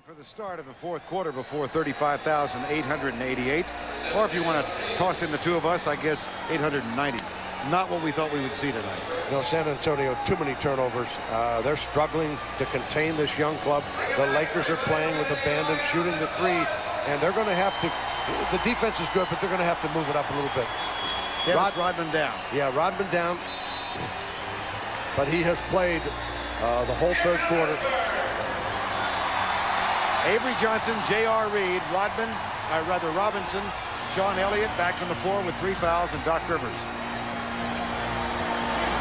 For the start of the fourth quarter before 35,888, or if you want to toss in the two of us, I guess 890. Not what we thought we would see tonight. No, San Antonio, too many turnovers. They're struggling to contain this young club. The Lakers are playing with abandon, shooting the three, and they're going to have to. The defense is good, but they're going to have to move it up a little bit. Rodman down. Yeah, Rodman down. But he has played the whole third quarter. Avery Johnson, J.R. Reed, Robinson, Sean Elliott back on the floor with 3 fouls, and Doc Rivers.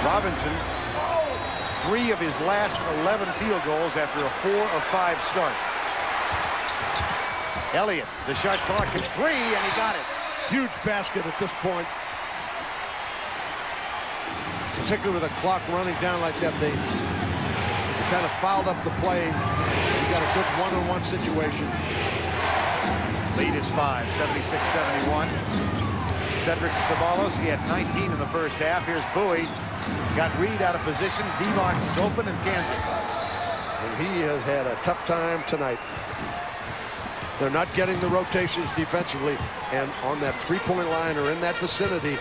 Robinson, 3 of his last 11 field goals after a 4 of 5 start. Elliott, the shot clock at 3, and he got it. Huge basket at this point. Particularly with the clock running down like that, they kind of fouled up the play. You got a good one-on-one situation. Lead is 5, 76-71. Cedric Ceballos, he had 19 in the first half. Here's Bowie. Got Reed out of position. D-Box is open and cans it. And he has had a tough time tonight. They're not getting the rotations defensively. And on that three-point line or in that vicinity,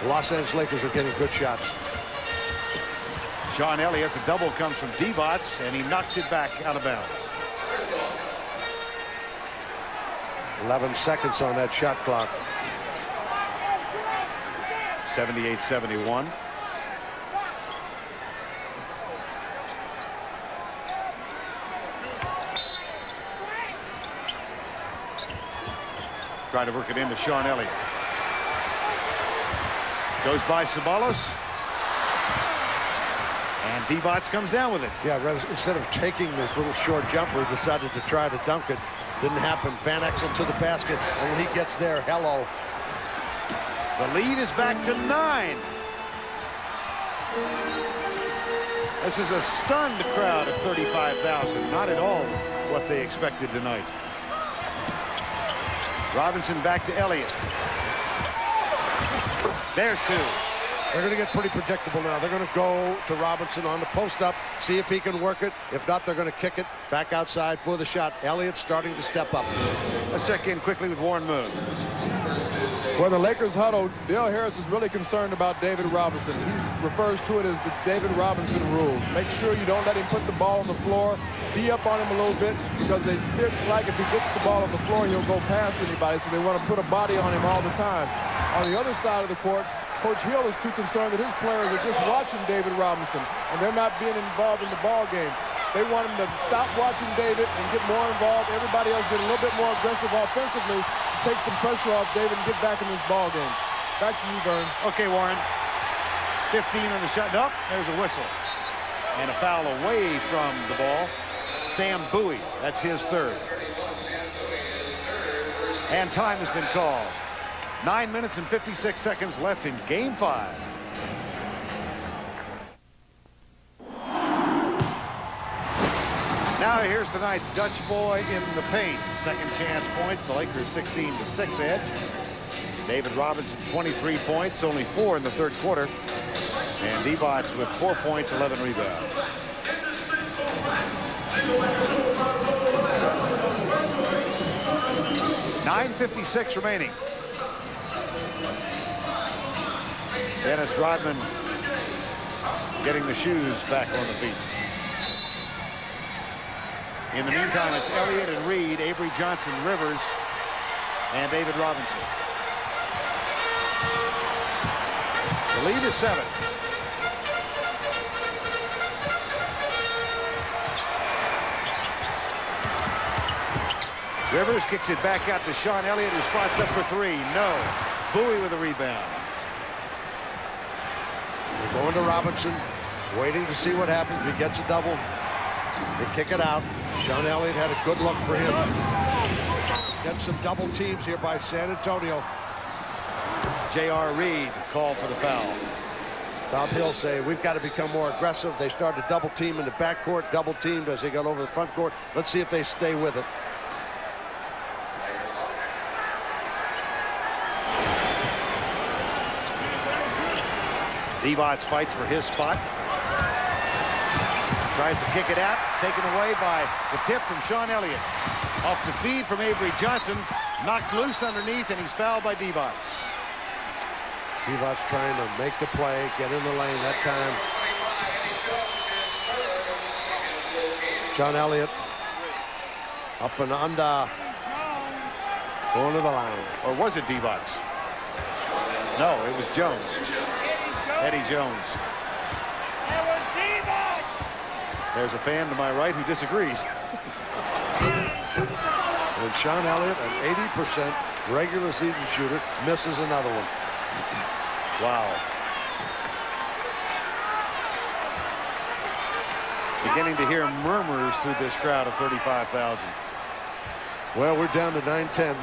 the Los Angeles Lakers are getting good shots. Sean Elliott, the double comes from D-Bots, and he knocks it back out of bounds. 11 seconds on that shot clock. 78-71. Try to work it into Sean Elliott. Goes by Ceballos. And D-Bots comes down with it. Yeah, instead of taking this little short jumper, decided to try to dunk it. Didn't happen. Van Exel to the basket, and when he gets there, hello. The lead is back to 9. This is a stunned crowd of 35,000. Not at all what they expected tonight. Robinson back to Elliott. There's 2. They're going to get pretty predictable now. They're going to go to Robinson on the post-up, see if he can work it. If not, they're going to kick it back outside for the shot. Elliott starting to step up. Let's check in quickly with Warren Moon. Well, the Lakers huddle, Dale Harris is really concerned about David Robinson. He refers to it as the David Robinson rules. Make sure you don't let him put the ball on the floor. Be up on him a little bit, because they feel like if he gets the ball on the floor, he'll go past anybody, so they want to put a body on him all the time. On the other side of the court, Coach Hill is too concerned that his players are just watching David Robinson, and they're not being involved in the ball game. They want him to stop watching David and get more involved. Everybody else get a little bit more aggressive offensively, take some pressure off David and get back in this ball game. Back to you, Vern. Okay, Warren. 15 on the shot. Nope, there's a whistle. And a foul away from the ball. Sam Bowie, that's his 3rd. And time has been called. 9 minutes and 56 seconds left in Game 5. Now here's tonight's Dutch boy in the paint. Second chance points. The Lakers 16-6 edge. David Robinson 23 points, only 4 in the third quarter. And D-Bots with 4 points, 11 rebounds. .956 remaining. Dennis Rodman getting the shoes back on the feet. In the meantime, it's Elliott and Reed, Avery Johnson, Rivers, and David Robinson. The lead is 7. Rivers kicks it back out to Sean Elliott, who spots up for 3. No. Bowie with a rebound. They're going to Robinson, waiting to see what happens. He gets a double. They kick it out. Sean Elliott had a good look for him. Get some double teams here by San Antonio. J.R. Reed called for the foul. Bob Hill say, we've got to become more aggressive. They started double team in the backcourt, double teamed as they got over the front court. Let's see if they stay with it. D-Bots fights for his spot. Tries to kick it out, taken away by the tip from Sean Elliott. Off the feed from Avery Johnson, knocked loose underneath, and he's fouled by Divac. Divac trying to make the play, get in the lane that time. Sean Elliott up and under, going to the line. Or was it Divac? No, it was Jones. Eddie Jones. There's a fan to my right who disagrees. And Sean Elliott, an 80% regular season shooter, misses another one. Wow. Beginning to hear murmurs through this crowd of 35,000. Well, we're down to 9-10.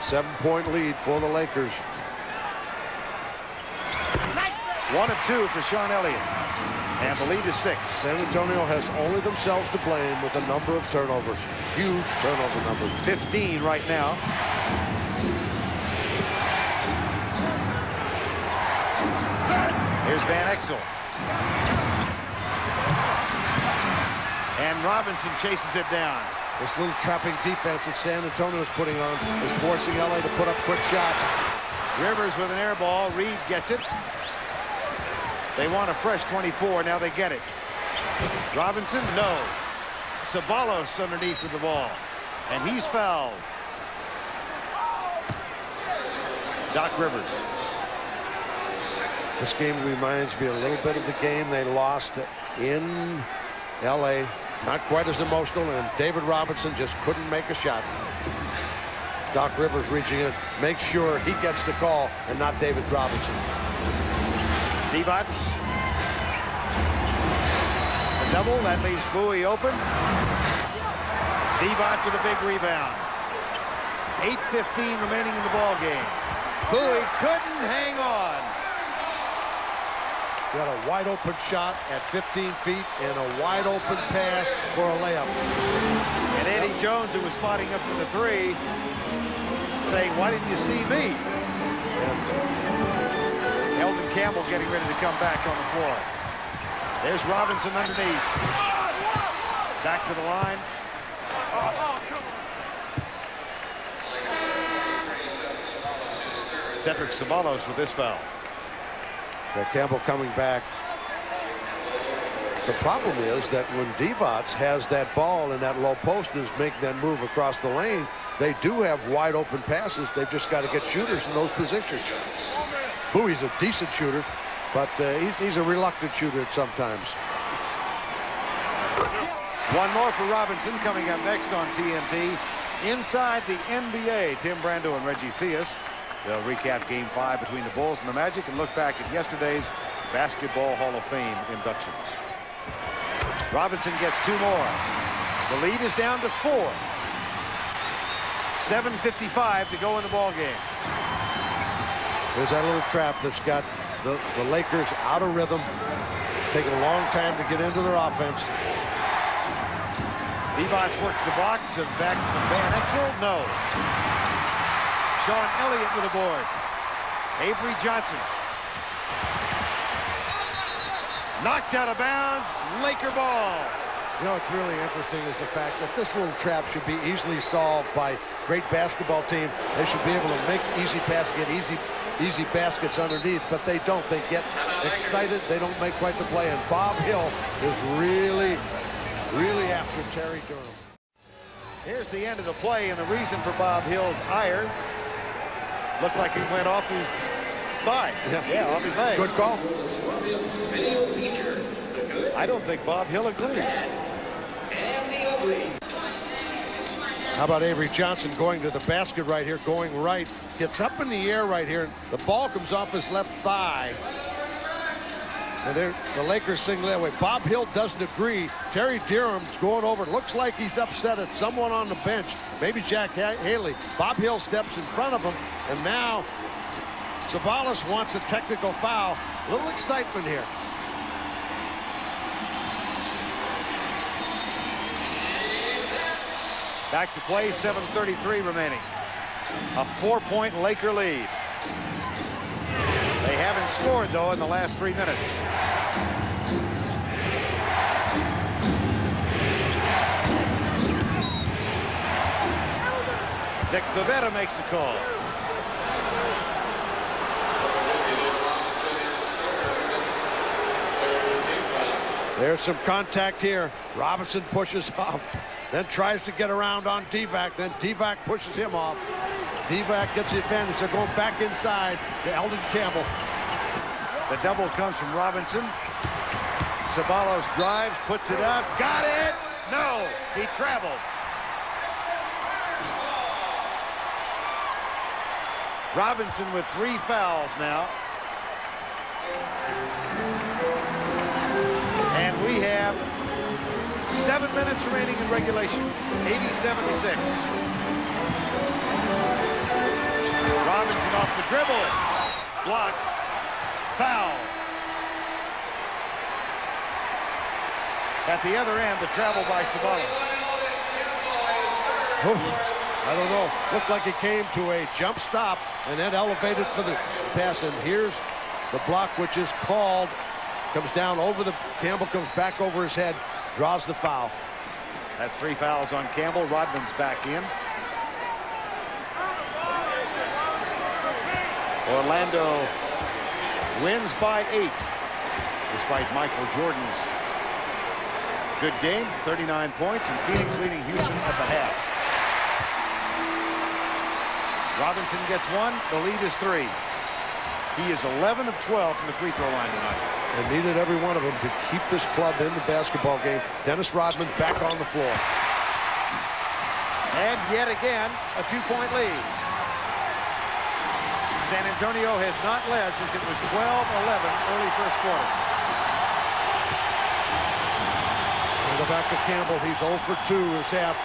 7-point lead for the Lakers. 1 of 2 for Sean Elliott. And the lead is 6. San Antonio has only themselves to blame with a number of turnovers. Huge turnover numbers. 15 right now. Here's Van Exel. And Robinson chases it down. This little trapping defense that San Antonio is putting on is forcing LA to put up quick shots. Rivers with an air ball. Reed gets it. They want a fresh 24. Now they get it. Robinson, no. Ceballos underneath with the ball. And he's fouled. Doc Rivers. This game reminds me a little bit of the game they lost in LA. Not quite as emotional, and David Robinson just couldn't make a shot. Doc Rivers reaching in, make sure he gets the call and not David Robinson. Divac. The double, that leaves Bowie open. Divac with a big rebound. 8:15 remaining in the ball game. Bowie couldn't hang on. Got a wide open shot at 15 feet and a wide open pass for a layup. And Eddie Jones, who was spotting up for the 3, saying, why didn't you see me? And Eldon Campbell getting ready to come back on the floor. There's Robinson underneath. Back to the line. Cedric Ceballos with this foul. Campbell coming back. The problem is that when Divac has that ball and that low post is making that move across the lane, they do have wide open passes. They've just got to get shooters in those positions. Bowie's a decent shooter, but he's a reluctant shooter at sometimes. One more for Robinson coming up next on TNT. Inside the NBA, Tim Brando and Reggie Theus. They'll recap Game 5 between the Bulls and the Magic and look back at yesterday's Basketball Hall of Fame inductions. Robinson gets 2 more. The lead is down to 4. 7:55 to go in the ball game. There's that little trap that's got the Lakers out of rhythm. Taking a long time to get into their offense. Divac works the box and back to Van Exel. No. Sean Elliott with a board. Avery Johnson. Knocked out of bounds. Laker ball. You know, what's really interesting is the fact that this little trap should be easily solved by great basketball team. They should be able to make easy passes, get easy baskets underneath, but they don't. They get excited. They don't make quite the play. And Bob Hill is really after Terry Durham. Here's the end of the play, and the reason for Bob Hill's ire looked like he went off his thigh. Yeah, off his leg. Good call. I don't think Bob Hill agrees. How about Avery Johnson going to the basket right here, going right, gets up in the air right here. The ball comes off his left thigh. And the Lakers single that way. Bob Hill doesn't agree. Terry Durham's going over. Looks like he's upset at someone on the bench. Maybe Jack Haley. Bob Hill steps in front of him. And now Ceballos wants a technical foul. A little excitement here. Back to play, 7:33 remaining. A 4-point Laker lead. They haven't scored, though, in the last 3 minutes. Dick Bavetta makes the call. There's some contact here. Robinson pushes off, then tries to get around on Divac. Then Divac pushes him off. Divac gets the advantage. They're going back inside to Eldon Campbell. The double comes from Robinson. Ceballos drives, puts it up. Got it! No, he traveled. Robinson with 3 fouls now. And we have 7 minutes remaining in regulation. 80-76. Robinson off the dribble. Blocked. Foul. At the other end, the travel by Ceballos. I don't know. Looked like he came to a jump stop and then elevated for the pass. And here's the block, which is called. Comes down over the. Campbell comes back over his head, draws the foul. That's 3 fouls on Campbell. Rodman's back in. Orlando wins by 8, despite Michael Jordan's good game, 39 points, and Phoenix leading Houston at the half. Robinson gets 1. The lead is 3. He is 11 of 12 from the free throw line tonight. They needed every one of them to keep this club in the basketball game. Dennis Rodman back on the floor. And yet again, a 2-point lead. San Antonio has not led since it was 12-11 early first quarter. We'll go back to Campbell. He's 0 for 2 this half.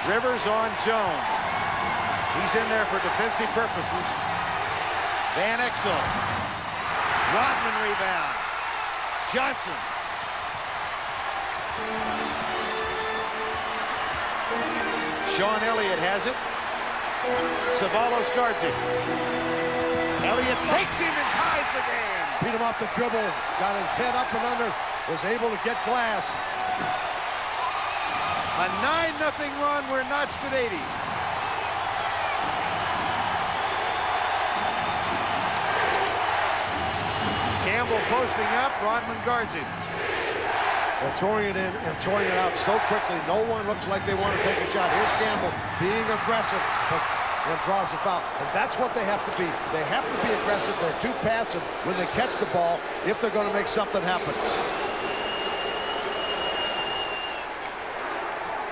Rivers on Jones. He's in there for defensive purposes. Van Exel. Rodman rebound. Johnson. Sean Elliott has it. Ceballos guards it. Elliott takes him and ties the game. Beat him off the dribble. Got his head up and under. Was able to get glass. A 9-0 run. We're notched at 80. Campbell posting up. Rodman guards him. They're throwing it in and throwing it out so quickly. No one looks like they want to take a shot. Here's Campbell being aggressive and draws the foul. And that's what they have to be. They have to be aggressive. They're too passive when they catch the ball if they're going to make something happen.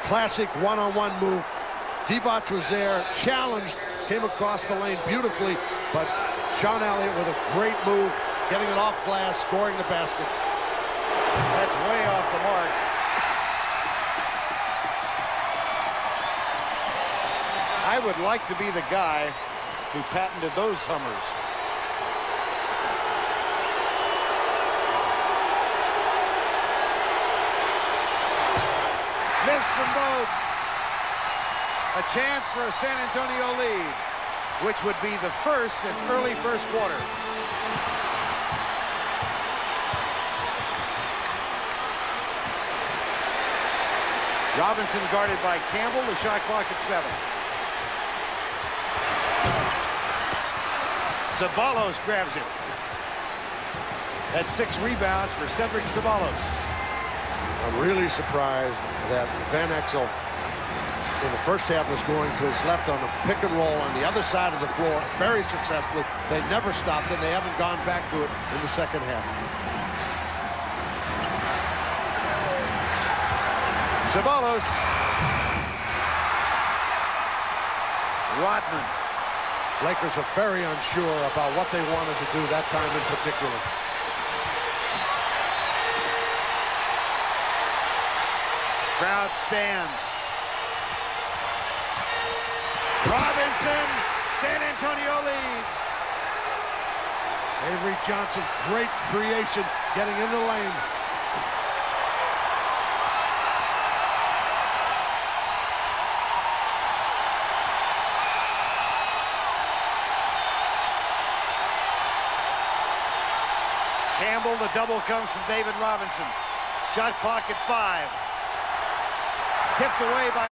Classic one-on-one move. Divac was there, challenged, came across the lane beautifully, but Sean Elliott with a great move, getting it off glass, scoring the basket. That's way off the mark. I would like to be the guy who patented those Hummers. Missed from both. A chance for a San Antonio lead, which would be the first since early first quarter. Robinson guarded by Campbell. The shot clock at 7. Ceballos grabs it. That's 6 rebounds for Cedric Ceballos. I'm really surprised that Van Exel in the first half was going to his left on a pick and roll on the other side of the floor very successfully. They never stopped it. They haven't gone back to it in the second half. Ceballos. Rodman. Lakers are very unsure about what they wanted to do that time in particular. Crowd stands. Robinson. San Antonio leads. Avery Johnson, great creation, getting in the lane. Campbell, the double comes from David Robinson. Shot clock at 5. Tipped away by